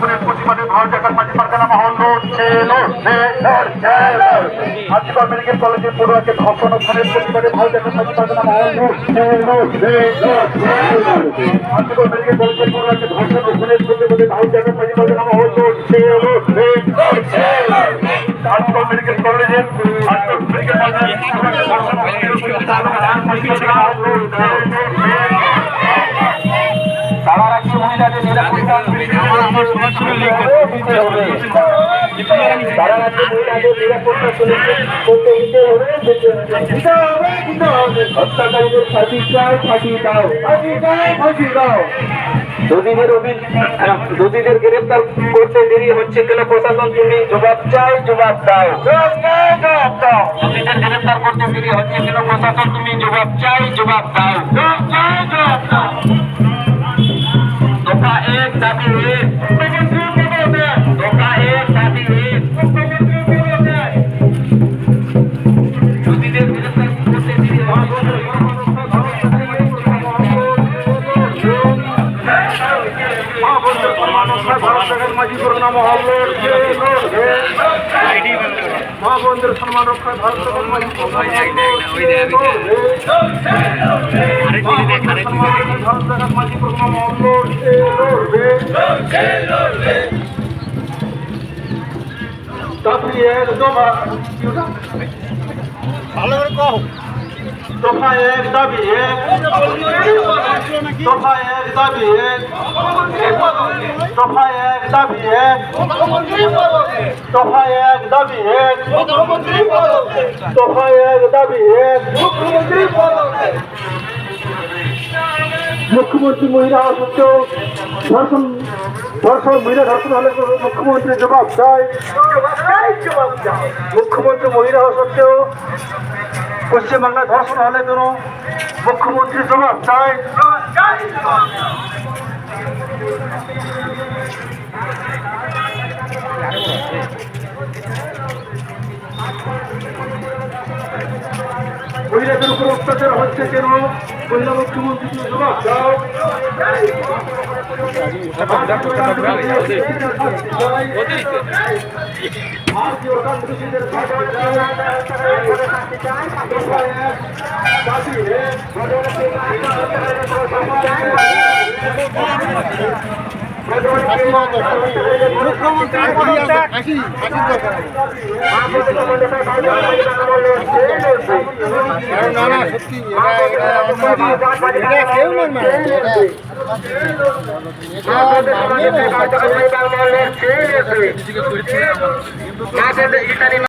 খুনের প্রতিবাদে ভারতের মাঝি পারগানা মহল লড়ছে আজিকর মেডিকেল কলেজে পড়ুয়াকে ধর্ষণ ও খুনের প্রতিবাদে ভারতের মাঝি পারগানা মহল আজিকর মেডিকেল কলেজে পড়ুয়াকে ধর্ষণ ও খুনের প্রতিবাদে ভারতের মাঝি পারগানা মহল লড়ছে আজিকর মেডিকেল কলেজের তারা রাখি মহিলাদের নিরাপত্তা তারা রাখি মহিলাদের নিরাপত্তা হত্যাকারীদের ফাঁসি চাই, ফাঁসি দাও, ফাঁসি দাও। দোষীদের গ্রেফতার করতে দেরি হচ্ছে কেন প্রশাসন? তুমি জবাব চাই, জবাব দাও। দোষীদের গ্রেফতার করতে দেরি হচ্ছে কেন প্রশাসন? তুমি জবাব চাই, জবাব দাও। দফা 1 দাবি 1, দফা 1 দাবি 1। দোষীদের গ্রেফতার করতে দেরি হচ্ছে মা বোনদের সম্মান রক্ষায় ভারত ভালো করে কও। দফা 1 দাবি 1, দফা 1 দাবি 1, দফা 1 দাবি 1, দফা 1 দাবি 1, দফা 1 দাবি 1। মুখ্যমন্ত্রী মহিলা সত্ত্বেও মহিলা ধর্ষণ হলে মুখ্যমন্ত্রী জবাব চায়। মুখ্যমন্ত্রী মহিলা সত্ত্বেও পশ্চিমবাংলায় ধর্ষণ হলে কেন মুখ্যমন্ত্রী জবাব চায়। মহিলাদের উপর অত্যাচার হচ্ছে কেন মহিলা মুখ্যমন্ত্রী জবাব দাও। কেউ